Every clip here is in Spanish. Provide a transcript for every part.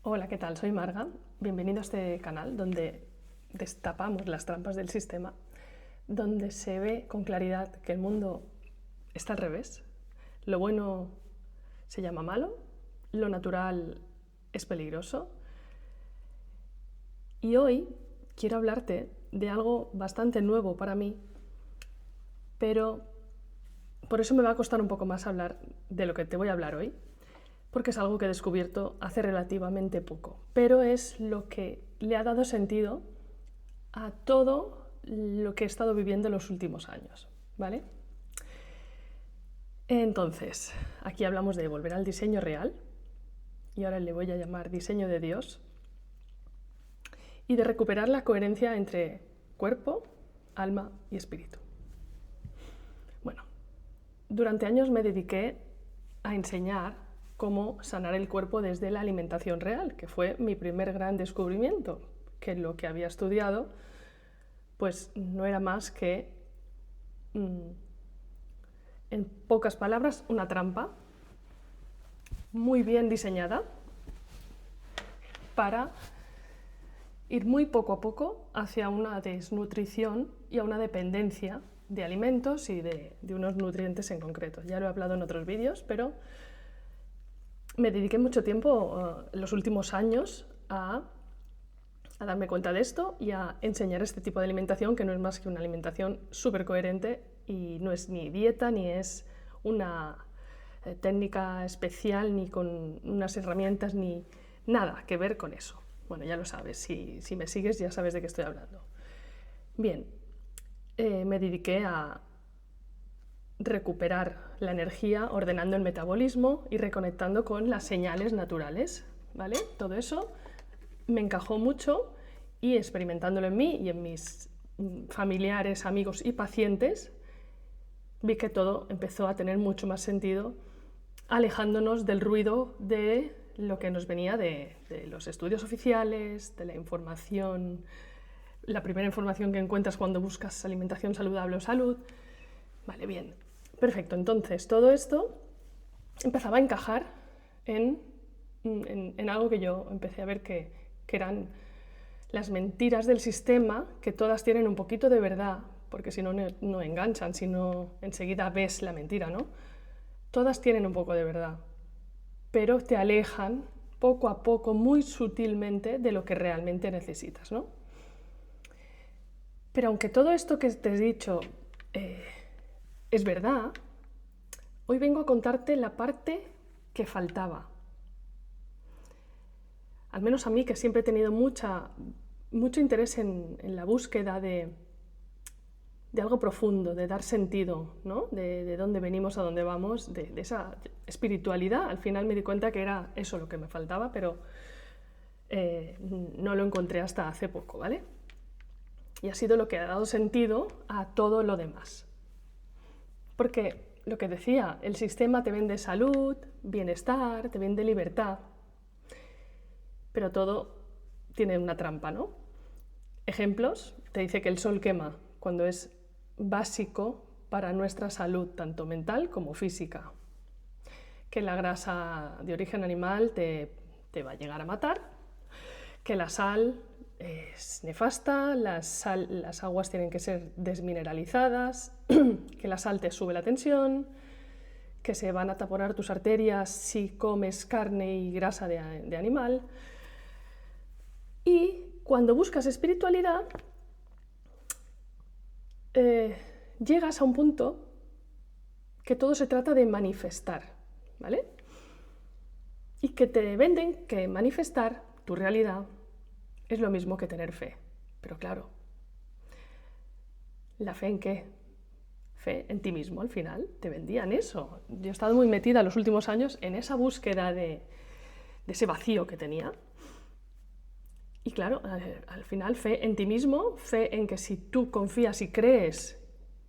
Hola, ¿qué tal? Soy Marga. Bienvenido a este canal donde destapamos las trampas del sistema, donde se ve con claridad que el mundo está al revés. Lo bueno se llama malo, lo natural es peligroso. Y hoy quiero hablarte de algo bastante nuevo para mí, pero por eso me va a costar un poco más hablar de lo que te voy a hablar hoy, porque es algo que he descubierto hace relativamente poco, pero es lo que le ha dado sentido a todo lo que he estado viviendo en los últimos años, ¿vale? Entonces, aquí hablamos de volver al diseño real, y ahora le voy a llamar diseño de Dios, y de recuperar la coherencia entre cuerpo, alma y espíritu. Bueno, durante años me dediqué a enseñar cómo sanar el cuerpo desde la alimentación real, que fue mi primer gran descubrimiento, que lo que había estudiado pues no era más que, en pocas palabras, una trampa muy bien diseñada para ir muy poco a poco hacia una desnutrición y a una dependencia de alimentos y de unos nutrientes en concreto. Ya lo he hablado en otros vídeos, pero me dediqué mucho tiempo, en los últimos años, a darme cuenta de esto y a enseñar este tipo de alimentación, que no es más que una alimentación súper coherente y no es ni dieta, ni es una técnica especial, ni con unas herramientas, ni nada que ver con eso. Bueno, ya lo sabes, si me sigues ya sabes de qué estoy hablando. Bien, me dediqué a recuperar la energía ordenando el metabolismo y reconectando con las señales naturales, ¿vale? Todo eso me encajó mucho y experimentándolo en mí y en mis familiares, amigos y pacientes, vi que todo empezó a tener mucho más sentido, alejándonos del ruido de lo que nos venía de los estudios oficiales, de la información, la primera información que encuentras cuando buscas alimentación saludable o salud. Vale, bien, perfecto. Entonces, todo esto empezaba a encajar en algo que yo empecé a ver que eran las mentiras del sistema, que todas tienen un poquito de verdad, porque si no, no enganchan, si no, enseguida ves la mentira, ¿no? Todas tienen un poco de verdad, pero te alejan poco a poco, muy sutilmente, de lo que realmente necesitas, ¿no? Pero aunque todo esto que te he dicho es verdad, hoy vengo a contarte la parte que faltaba. Al menos a mí, que siempre he tenido mucho interés en la búsqueda de algo profundo, de dar sentido, ¿no? De dónde venimos, a dónde vamos, de esa espiritualidad. Al final me di cuenta que era eso lo que me faltaba, pero no lo encontré hasta hace poco, ¿vale? Y ha sido lo que ha dado sentido a todo lo demás. Porque lo que decía, el sistema te vende salud, bienestar, te vende libertad, pero todo tiene una trampa, ¿no? Ejemplos, te dice que el sol quema cuando es básico para nuestra salud, tanto mental como física. Que la grasa de origen animal te va a llegar a matar, que la sal es nefasta, las aguas tienen que ser desmineralizadas, que la sal te sube la tensión, que se van a taponar tus arterias si comes carne y grasa de animal. Y cuando buscas espiritualidad, llegas a un punto que todo se trata de manifestar, ¿vale? Y que te venden que manifestar tu realidad es lo mismo que tener fe. Pero claro, ¿la fe en qué? Fe en ti mismo, al final. Te vendían eso. Yo he estado muy metida en los últimos años en esa búsqueda de ese vacío que tenía. Y claro, al final, fe en ti mismo, fe en que si tú confías y crees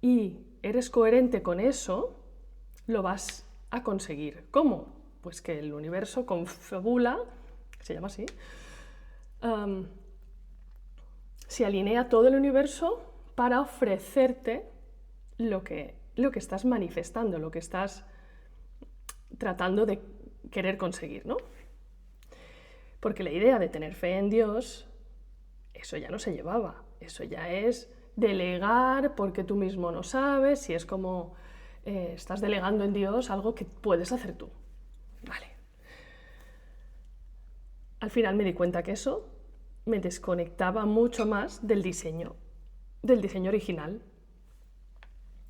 y eres coherente con eso, lo vas a conseguir. ¿Cómo? Pues que el universo confabula, se llama así, se alinea todo el universo para ofrecerte lo que estás manifestando, lo que estás tratando de querer conseguir, ¿no? Porque la idea de tener fe en Dios, eso ya no se llevaba, eso ya es delegar porque tú mismo no sabes y es como estás delegando en Dios algo que puedes hacer tú. Vale. Al final me di cuenta que eso me desconectaba mucho más del diseño original.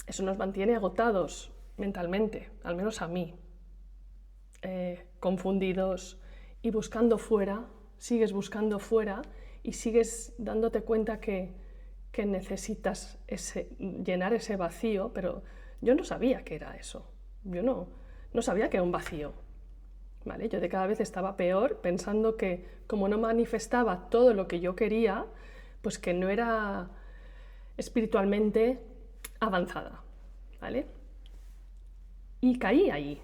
Eso nos mantiene agotados mentalmente, al menos a mí, confundidos y buscando fuera, sigues buscando fuera y sigues dándote cuenta que necesitas llenar ese vacío, pero yo no sabía qué era eso, yo no sabía que era un vacío. ¿Vale? Yo de cada vez estaba peor, pensando que como no manifestaba todo lo que yo quería, pues que no era espiritualmente avanzada. ¿Vale? Y caí ahí.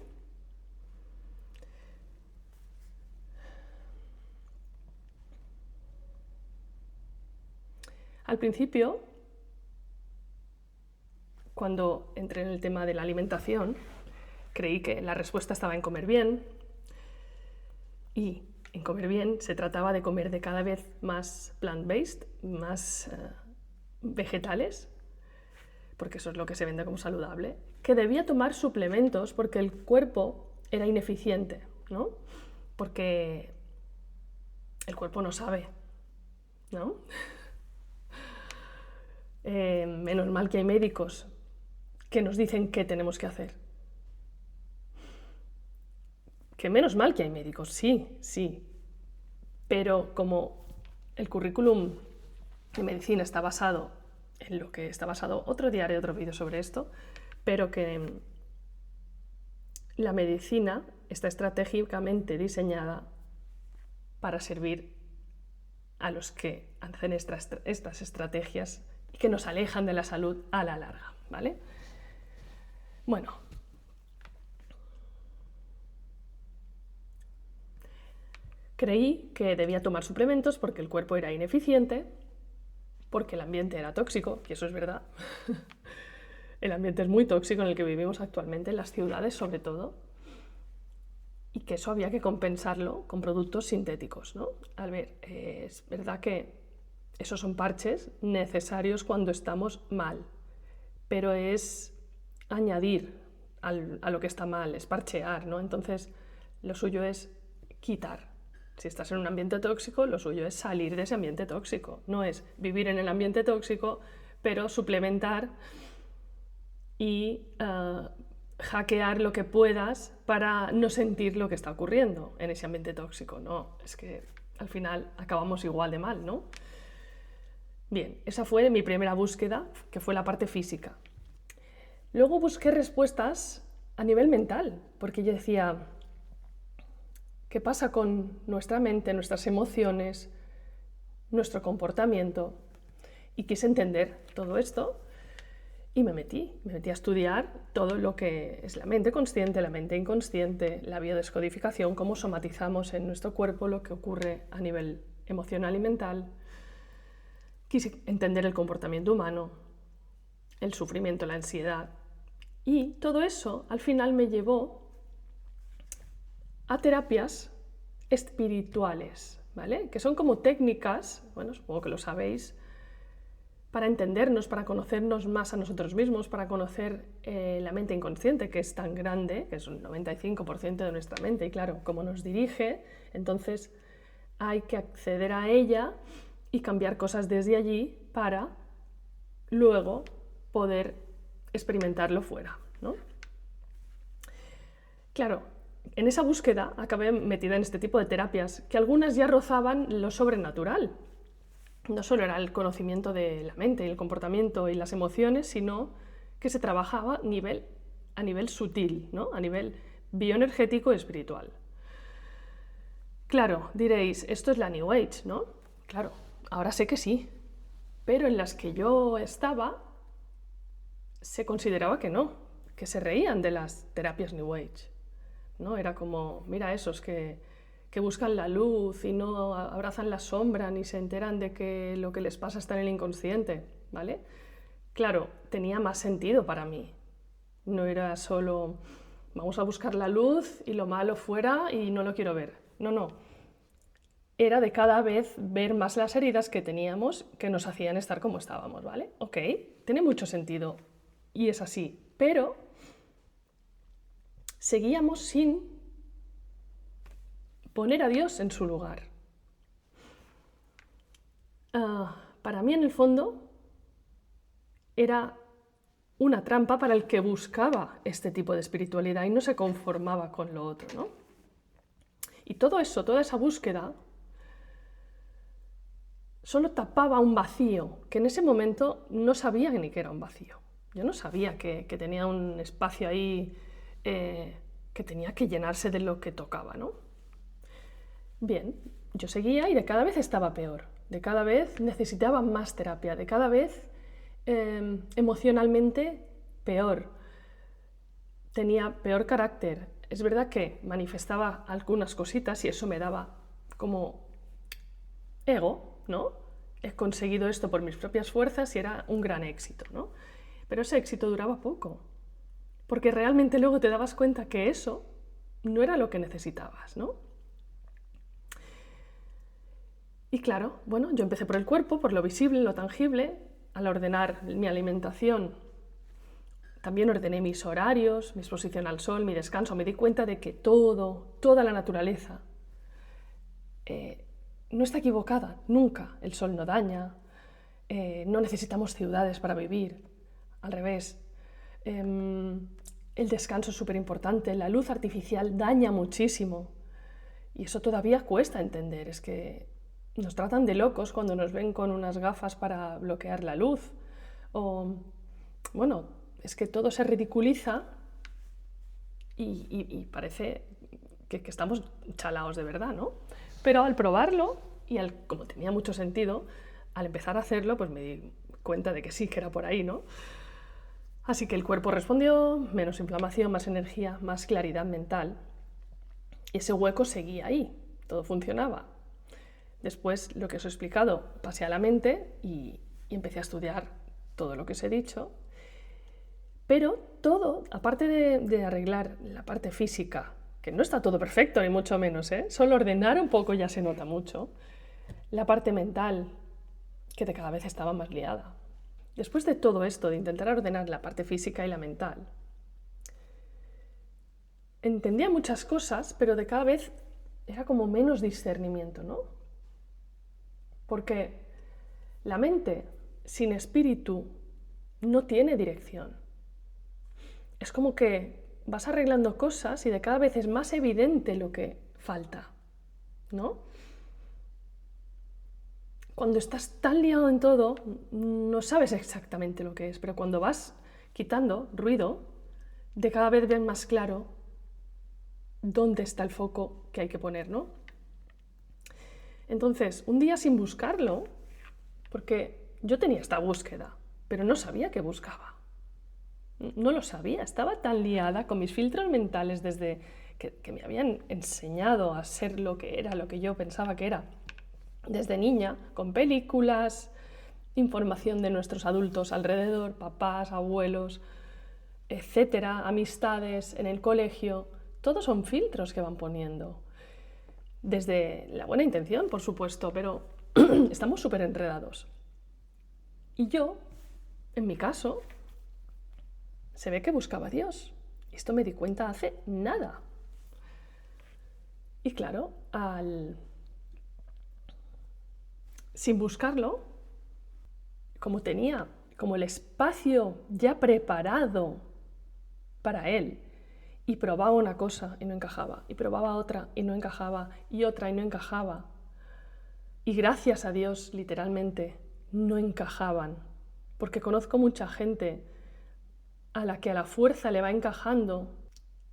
Al principio, cuando entré en el tema de la alimentación, creí que la respuesta estaba en comer bien, y en comer bien se trataba de comer de cada vez más plant-based, más vegetales, porque eso es lo que se vende como saludable, que debía tomar suplementos porque el cuerpo era ineficiente, ¿no? Porque el cuerpo no sabe, ¿no? Menos mal que hay médicos que nos dicen qué tenemos que hacer. Que menos mal que hay médicos, sí. Pero como el currículum de medicina está basado en lo que está basado, otro día haré otro vídeo sobre esto, pero que la medicina está estratégicamente diseñada para servir a los que hacen estas estrategias y que nos alejan de la salud a la larga, ¿vale? Bueno, creí que debía tomar suplementos porque el cuerpo era ineficiente, porque el ambiente era tóxico, y eso es verdad. El ambiente es muy tóxico en el que vivimos actualmente, en las ciudades sobre todo, y que eso había que compensarlo con productos sintéticos, ¿no? A ver, es verdad que esos son parches necesarios cuando estamos mal, pero es añadir a lo que está mal, es parchear, ¿no? Entonces, lo suyo es quitar. Si estás en un ambiente tóxico, lo suyo es salir de ese ambiente tóxico. No es vivir en el ambiente tóxico, pero suplementar y hackear lo que puedas para no sentir lo que está ocurriendo en ese ambiente tóxico. No, es que al final acabamos igual de mal, ¿no? Bien, esa fue mi primera búsqueda, que fue la parte física. Luego busqué respuestas a nivel mental, porque yo decía, ¿qué pasa con nuestra mente, nuestras emociones, nuestro comportamiento? Y quise entender todo esto y me metí a estudiar todo lo que es la mente consciente, la mente inconsciente, la biodescodificación, cómo somatizamos en nuestro cuerpo lo que ocurre a nivel emocional y mental. Quise entender el comportamiento humano, el sufrimiento, la ansiedad. Y todo eso al final me llevó a terapias espirituales, ¿vale? Que son como técnicas, bueno, supongo que lo sabéis, para entendernos, para conocernos más a nosotros mismos, para conocer la mente inconsciente, que es tan grande, que es un 95% de nuestra mente, y claro, como nos dirige, entonces hay que acceder a ella y cambiar cosas desde allí para luego poder experimentarlo fuera, ¿no? Claro, en esa búsqueda acabé metida en este tipo de terapias, que algunas ya rozaban lo sobrenatural. No solo era el conocimiento de la mente, el comportamiento y las emociones, sino que se trabajaba a nivel sutil, ¿no? A nivel bioenergético y espiritual. Claro, diréis, esto es la New Age, ¿no? Claro, ahora sé que sí, pero en las que yo estaba se consideraba que no, que se reían de las terapias New Age, ¿no? Era como, mira esos que buscan la luz y no abrazan la sombra ni se enteran de que lo que les pasa está en el inconsciente, ¿vale? Claro, tenía más sentido para mí. No era solo, vamos a buscar la luz y lo malo fuera y no lo quiero ver. No. era de cada vez ver más las heridas que teníamos que nos hacían estar como estábamos, ¿vale? Ok, tiene mucho sentido y es así, pero seguíamos sin poner a Dios en su lugar. Para mí, en el fondo, era una trampa para el que buscaba este tipo de espiritualidad y no se conformaba con lo otro, ¿no? Y todo eso, toda esa búsqueda, solo tapaba un vacío, que en ese momento no sabía ni que era un vacío. Yo no sabía que tenía un espacio ahí que tenía que llenarse de lo que tocaba, ¿no? Bien, yo seguía y de cada vez estaba peor, de cada vez necesitaba más terapia, de cada vez emocionalmente peor. Tenía peor carácter. Es verdad que manifestaba algunas cositas y eso me daba como ego, ¿no? He conseguido esto por mis propias fuerzas y era un gran éxito, ¿no? Pero ese éxito duraba poco, porque realmente luego te dabas cuenta que eso no era lo que necesitabas, ¿no? Y claro, bueno, yo empecé por el cuerpo, por lo visible, lo tangible. Al ordenar mi alimentación, también ordené mis horarios, mi exposición al sol, mi descanso. Me di cuenta de que toda la naturaleza no está equivocada, nunca. El sol no daña, no necesitamos ciudades para vivir, al revés. El descanso es súper importante, la luz artificial daña muchísimo y eso todavía cuesta entender. Es que nos tratan de locos cuando nos ven con unas gafas para bloquear la luz. O, bueno, es que todo se ridiculiza y parece que estamos chalaos de verdad, ¿no? Pero al probarlo, y como tenía mucho sentido, al empezar a hacerlo, pues me di cuenta de que sí, que era por ahí, ¿no? Así que el cuerpo respondió, menos inflamación, más energía, más claridad mental. Y ese hueco seguía ahí, todo funcionaba. Después, lo que os he explicado, pasé a la mente y empecé a estudiar todo lo que os he dicho. Pero todo, aparte de arreglar la parte física, que no está todo perfecto, ni mucho menos, ¿eh? Solo ordenar un poco ya se nota mucho. La parte mental, que de cada vez estaba más liada. Después de todo esto, de intentar ordenar la parte física y la mental, entendía muchas cosas, pero de cada vez era como menos discernimiento, ¿no? Porque la mente sin espíritu no tiene dirección. Es como que vas arreglando cosas y de cada vez es más evidente lo que falta, ¿no? Cuando estás tan liado en todo, no sabes exactamente lo que es, pero cuando vas quitando ruido, de cada vez ves más claro dónde está el foco que hay que poner, ¿no? Entonces, un día sin buscarlo, porque yo tenía esta búsqueda, pero no sabía qué buscaba. No lo sabía, estaba tan liada con mis filtros mentales desde que me habían enseñado a ser lo que era, lo que yo pensaba que era. Desde niña, con películas, información de nuestros adultos alrededor, papás, abuelos, etcétera, amistades en el colegio, todos son filtros que van poniendo. Desde la buena intención, por supuesto, pero estamos súper enredados. Y yo, en mi caso, se ve que buscaba a Dios. Esto me di cuenta hace nada. Y claro, sin buscarlo, como el espacio ya preparado para él, y probaba una cosa y no encajaba, y probaba otra y no encajaba, y otra y no encajaba. Y gracias a Dios, literalmente, no encajaban, porque conozco mucha gente a la que a la fuerza le va encajando,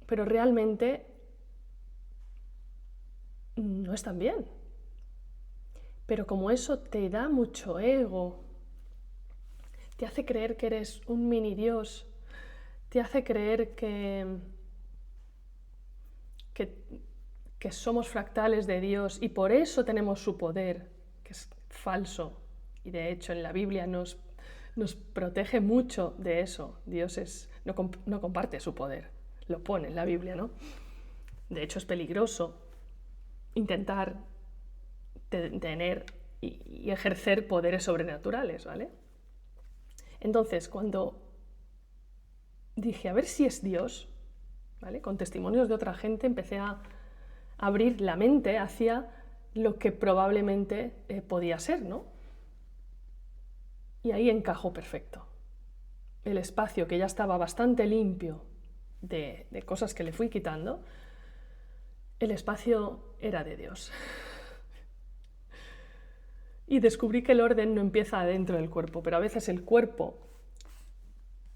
pero realmente no están bien. Pero como eso te da mucho ego, te hace creer que eres un mini Dios, te hace creer que somos fractales de Dios y por eso tenemos su poder, que es falso. Y de hecho en la Biblia nos protege mucho de eso. Dios no comparte su poder, lo pone en la Biblia, ¿no? De hecho es peligroso intentar tener y ejercer poderes sobrenaturales, ¿vale? Entonces, cuando dije, a ver si es Dios, ¿vale? Con testimonios de otra gente empecé a abrir la mente hacia lo que probablemente podía ser, ¿no? Y ahí encajó perfecto. El espacio que ya estaba bastante limpio de cosas que le fui quitando, el espacio era de Dios. Y descubrí que el orden no empieza adentro del cuerpo, pero a veces el cuerpo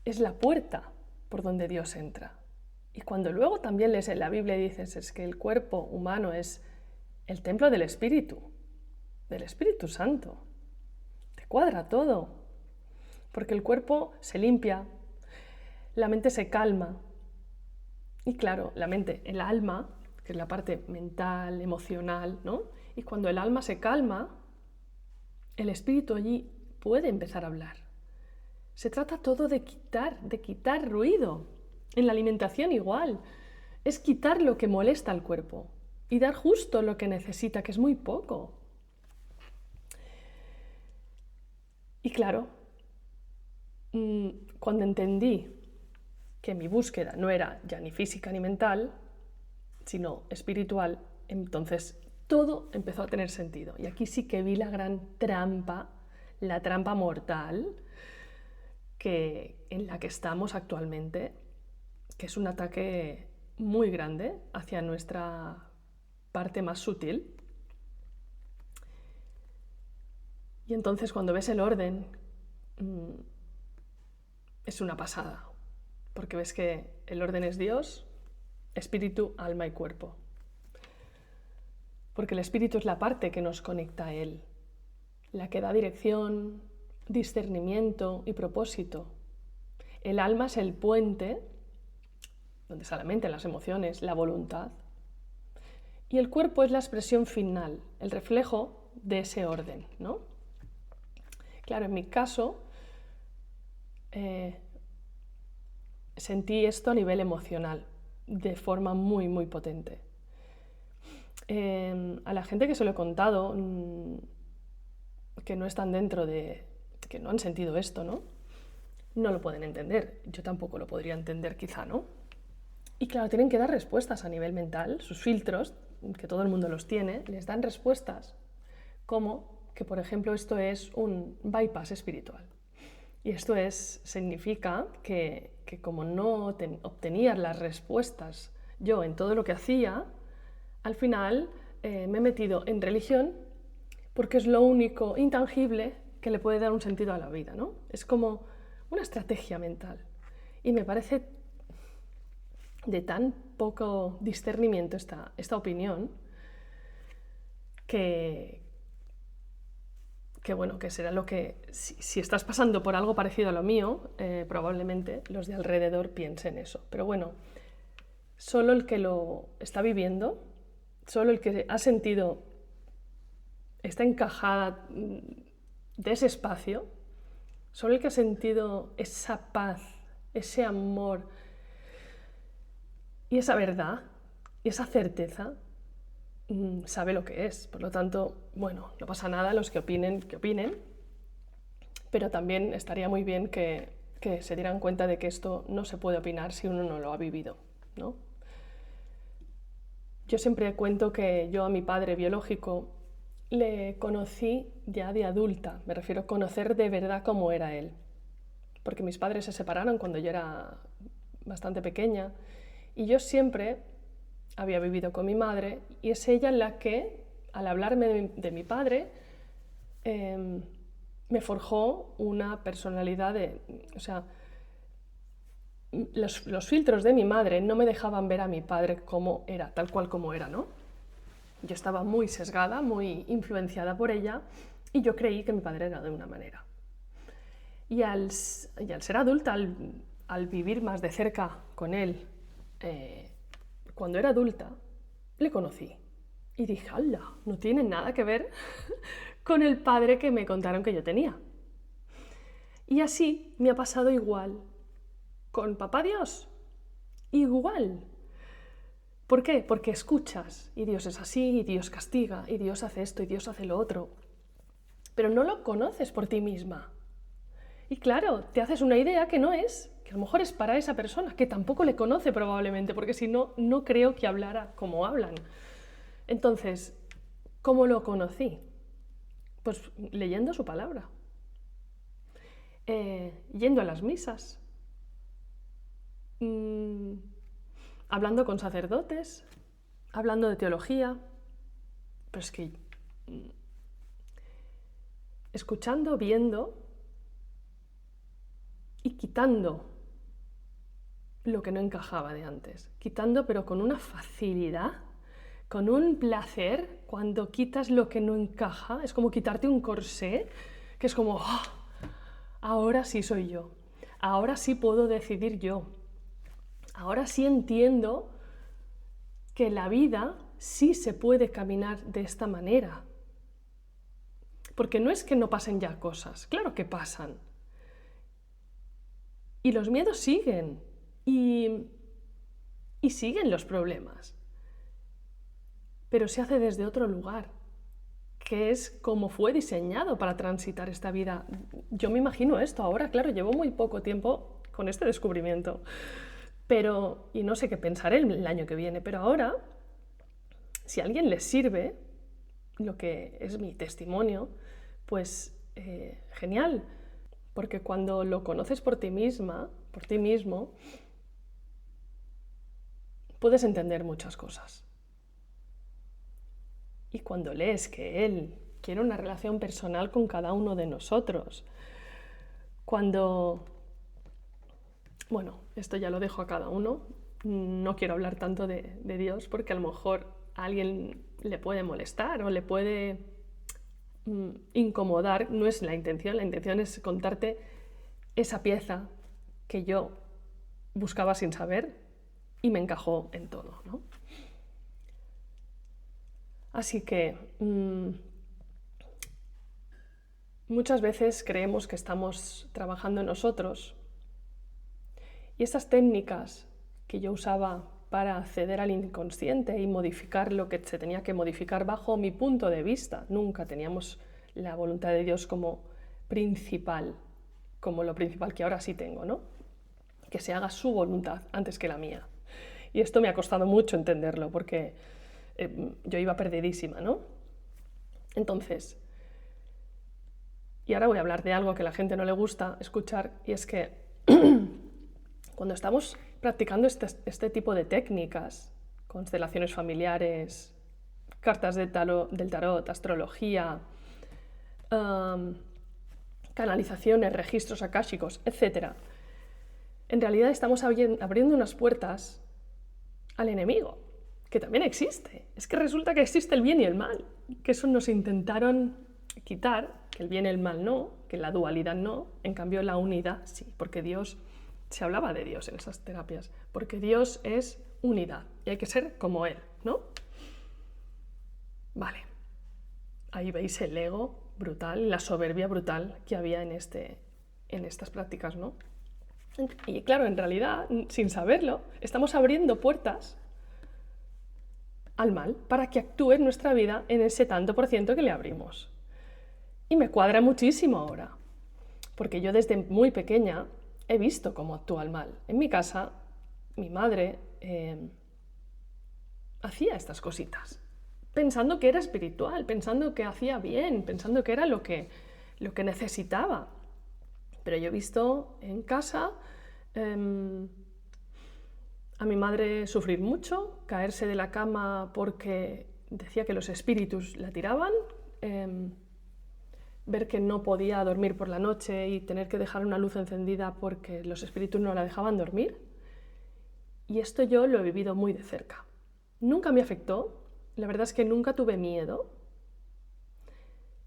es la puerta por donde Dios entra. Y cuando luego también lees en la Biblia y dices es que el cuerpo humano es el templo del Espíritu Santo, te cuadra todo, porque el cuerpo se limpia, la mente se calma, y claro, la mente, el alma, que es la parte mental, emocional, ¿no? Y cuando el alma se calma, el espíritu allí puede empezar a hablar. Se trata todo de quitar ruido. En la alimentación igual. Es quitar lo que molesta al cuerpo y dar justo lo que necesita, que es muy poco. Y claro, cuando entendí que mi búsqueda no era ya ni física ni mental, sino espiritual, entonces todo empezó a tener sentido. Y aquí sí que vi la gran trampa, la trampa mortal en la que estamos actualmente, que es un ataque muy grande hacia nuestra parte más sutil. Y entonces cuando ves el orden, es una pasada, porque ves que el orden es Dios, espíritu, alma y cuerpo. Porque el espíritu es la parte que nos conecta a Él, la que da dirección, discernimiento y propósito. El alma es el puente, donde está la mente, las emociones, la voluntad. Y el cuerpo es la expresión final, el reflejo de ese orden, ¿no? Claro, en mi caso, sentí esto a nivel emocional, de forma muy, muy potente. A la gente que se lo he contado, que no están dentro que no han sentido esto, ¿no? No lo pueden entender. Yo tampoco lo podría entender quizá, ¿no? Y claro, tienen que dar respuestas a nivel mental, sus filtros, que todo el mundo los tiene, les dan respuestas como que, por ejemplo, esto es un bypass espiritual. Y esto significa que como no obtenía las respuestas yo en todo lo que hacía, al final me he metido en religión porque es lo único intangible que le puede dar un sentido a la vida, ¿no? Es como una estrategia mental. Y me parece de tan poco discernimiento esta opinión que bueno, que será lo que, si estás pasando por algo parecido a lo mío, probablemente los de alrededor piensen eso. Pero bueno, solo el que lo está viviendo, solo el que ha sentido esta encajada de ese espacio, solo el que ha sentido esa paz, ese amor y esa verdad y esa certeza, sabe lo que es. Por lo tanto, bueno, no pasa nada, los que opinen, pero también estaría muy bien que se dieran cuenta de que esto no se puede opinar si uno no lo ha vivido, ¿no? Yo siempre cuento que yo a mi padre biológico le conocí ya de adulta, me refiero a conocer de verdad cómo era él, porque mis padres se separaron cuando yo era bastante pequeña y yo siempre había vivido con mi madre y es ella la que, al hablarme de mi padre, me forjó una personalidad o sea, los filtros de mi madre no me dejaban ver a mi padre como era, tal cual como era, ¿no? Yo estaba muy sesgada, muy influenciada por ella y yo creí que mi padre era de una manera. Y al ser adulta, al vivir más de cerca con él, cuando era adulta, le conocí y dije, ¡hala! No tiene nada que ver con el padre que me contaron que yo tenía. Y así me ha pasado igual con Papá Dios. Igual. ¿Por qué? Porque escuchas y Dios es así, y Dios castiga, y Dios hace esto, y Dios hace lo otro. Pero no lo conoces por ti misma. Y claro, te haces una idea que no es, que a lo mejor es para esa persona, que tampoco le conoce probablemente, porque si no, no creo que hablara como hablan. Entonces, ¿cómo lo conocí? Pues leyendo su palabra, yendo a las misas, hablando con sacerdotes, hablando de teología, pero es que escuchando, viendo y quitando lo que no encajaba de antes. Quitando, pero con una facilidad, con un placer, cuando quitas lo que no encaja. Es como quitarte un corsé, que es como, oh, ahora sí soy yo, ahora sí puedo decidir yo, ahora sí entiendo que la vida sí se puede caminar de esta manera. Porque no es que no pasen ya cosas, claro que pasan. Y los miedos siguen. Y siguen los problemas. Pero se hace desde otro lugar, que es como fue diseñado para transitar esta vida. Yo me imagino esto ahora, claro, llevo muy poco tiempo con este descubrimiento. Pero, y no sé qué pensaré el año que viene, pero ahora, si a alguien le sirve lo que es mi testimonio, pues genial, porque cuando lo conoces por ti misma, por ti mismo, puedes entender muchas cosas. Y cuando lees que Él quiere una relación personal con cada uno de nosotros, cuando... Bueno, esto ya lo dejo a cada uno, no quiero hablar tanto de Dios porque a lo mejor a alguien le puede molestar o le puede incomodar, no es la intención es contarte esa pieza que yo buscaba sin saber y me encajó en todo, ¿no? Así que muchas veces creemos que estamos trabajando en nosotros y esas técnicas que yo usaba para acceder al inconsciente y modificar lo que se tenía que modificar bajo mi punto de vista. Nunca teníamos la voluntad de Dios como principal, como lo principal que ahora sí tengo, ¿no? Que se haga su voluntad antes que la mía. Y esto me ha costado mucho entenderlo porque yo iba perdidísima, ¿no? Entonces, y ahora voy a hablar de algo que a la gente no le gusta escuchar, y es que cuando estamos practicando este tipo de técnicas, constelaciones familiares, cartas del tarot, astrología, canalizaciones, registros akáshicos, etc., en realidad estamos abriendo unas puertas al enemigo, que también existe. Es que resulta que existe el bien y el mal, que eso nos intentaron quitar, que el bien y el mal no, que la dualidad no, en cambio la unidad sí, porque Dios, se hablaba de Dios en esas terapias, porque Dios es unidad y hay que ser como Él, ¿no? Vale, ahí veis el ego brutal, la soberbia brutal que había en estas prácticas, ¿no? Y claro, en realidad, sin saberlo, estamos abriendo puertas al mal para que actúe en nuestra vida en ese tanto por ciento que le abrimos. Y me cuadra muchísimo ahora, porque yo desde muy pequeña he visto cómo actúa el mal. En mi casa, mi madre hacía estas cositas, pensando que era espiritual, pensando que hacía bien, pensando que era lo que necesitaba. Pero yo he visto en casa a mi madre sufrir mucho, caerse de la cama porque decía que los espíritus la tiraban, ver que no podía dormir por la noche y tener que dejar una luz encendida porque los espíritus no la dejaban dormir. Y esto yo lo he vivido muy de cerca. Nunca me afectó, la verdad es que nunca tuve miedo.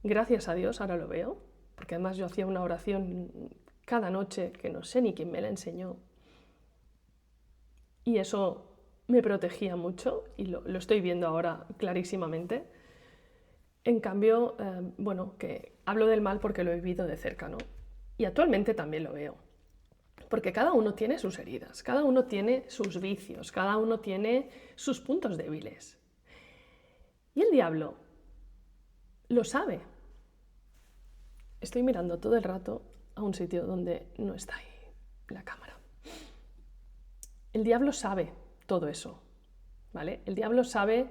Gracias a Dios, ahora lo veo, porque además yo hacía una oración cada noche que no sé ni quién me la enseñó. Y eso me protegía mucho y lo estoy viendo ahora clarísimamente. En cambio, bueno, que hablo del mal porque lo he vivido de cerca, ¿no? Y actualmente también lo veo. Porque cada uno tiene sus heridas, cada uno tiene sus vicios, cada uno tiene sus puntos débiles. Y el diablo lo sabe. Estoy mirando todo el rato a un sitio donde no está ahí la cámara. El diablo sabe todo eso, ¿vale? El diablo sabe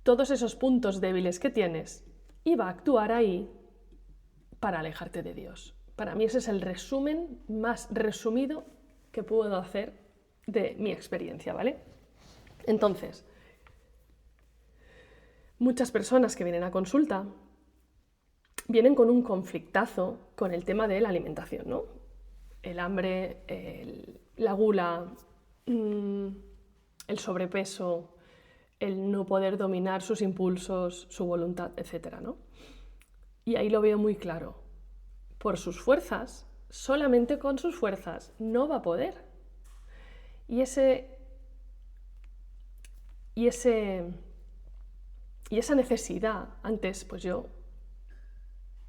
todos esos puntos débiles que tienes y va a actuar ahí para alejarte de Dios. Para mí ese es el resumen más resumido que puedo hacer de mi experiencia, ¿vale? Entonces, muchas personas que vienen a consulta vienen con un conflictazo con el tema de la alimentación, ¿no? El hambre, la gula, el sobrepeso, el no poder dominar sus impulsos, su voluntad, etc., ¿no? Y ahí lo veo muy claro. Por sus fuerzas, solamente con sus fuerzas, no va a poder. Y esa necesidad, antes pues yo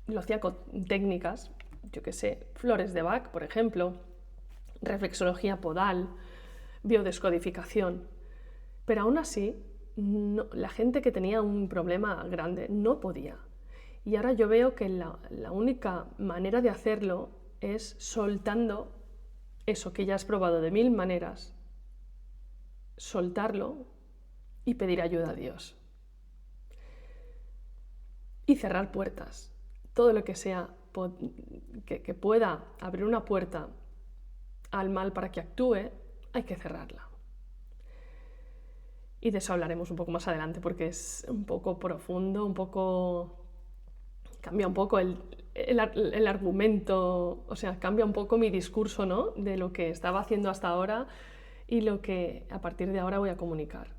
lo hacía con técnicas, yo qué sé, flores de Bach, por ejemplo, reflexología podal, biodescodificación, pero aún así la gente que tenía un problema grande no podía. Y ahora yo veo que la única manera de hacerlo es soltando eso que ya has probado de 1000 maneras, soltarlo y pedir ayuda a Dios. Y cerrar puertas. Todo lo que sea que pueda abrir una puerta al mal para que actúe, hay que cerrarla. Y de eso hablaremos un poco más adelante porque es un poco profundo, cambia un poco el argumento, o sea, cambia un poco mi discurso, ¿no? De lo que estaba haciendo hasta ahora y lo que a partir de ahora voy a comunicar.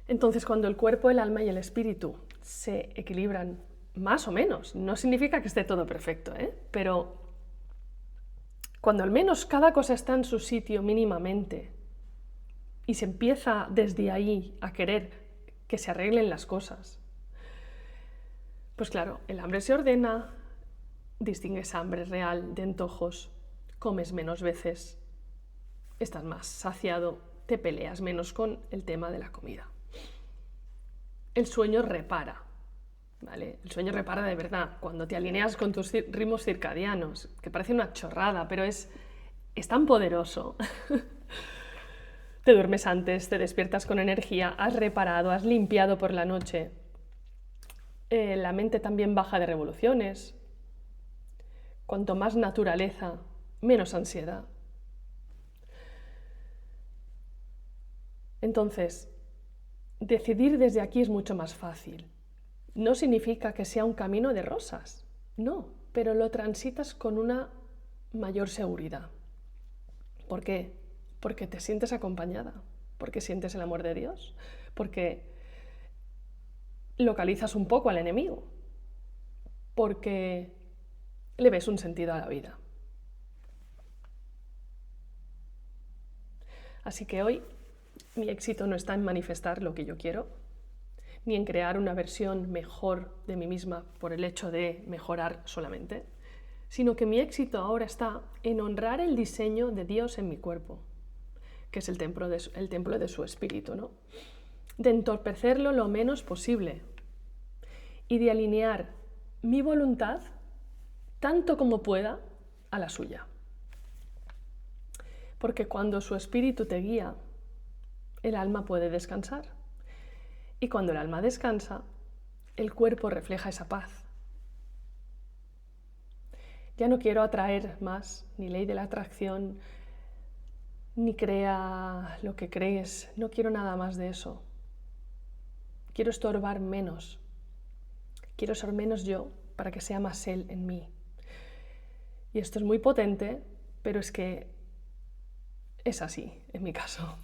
Entonces, cuando el cuerpo, el alma y el espíritu se equilibran más o menos, no significa que esté todo perfecto, pero cuando al menos cada cosa está en su sitio mínimamente y se empieza desde ahí a querer que se arreglen las cosas, pues claro, el hambre se ordena, distingues hambre real de antojos, comes menos veces, estás más saciado, te peleas menos con el tema de la comida. El sueño repara, ¿vale? El sueño repara de verdad, cuando te alineas con tus ritmos circadianos, que parece una chorrada, pero es tan poderoso. Te duermes antes, te despiertas con energía, has reparado, has limpiado por la noche. La mente también baja de revoluciones. Cuanto más naturaleza, menos ansiedad. Entonces, decidir desde aquí es mucho más fácil. No significa que sea un camino de rosas, no, pero lo transitas con una mayor seguridad. ¿Por qué? Porque te sientes acompañada, porque sientes el amor de Dios, porque localizas un poco al enemigo, porque le ves un sentido a la vida. Así que hoy mi éxito no está en manifestar lo que yo quiero, ni en crear una versión mejor de mí misma por el hecho de mejorar solamente, sino que mi éxito ahora está en honrar el diseño de Dios en mi cuerpo, que es el templo de su espíritu, ¿no? De entorpecerlo lo menos posible y de alinear mi voluntad tanto como pueda a la suya. Porque cuando su espíritu te guía, el alma puede descansar. Y cuando el alma descansa, el cuerpo refleja esa paz. Ya no quiero atraer más, ni ley de la atracción, ni crea lo que crees. No quiero nada más de eso. Quiero estorbar menos. Quiero ser menos yo para que sea más él en mí. Y esto es muy potente, pero es que es así, en mi caso.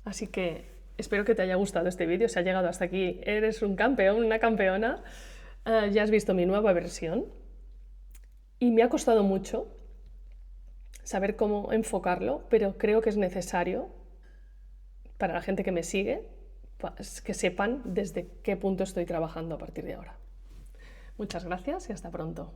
Así que espero que te haya gustado este vídeo. Si has llegado hasta aquí, eres un campeón, una campeona. Ya has visto mi nueva versión. Y me ha costado mucho saber cómo enfocarlo, pero creo que es necesario para la gente que me sigue, que sepan desde qué punto estoy trabajando a partir de ahora. Muchas gracias y hasta pronto.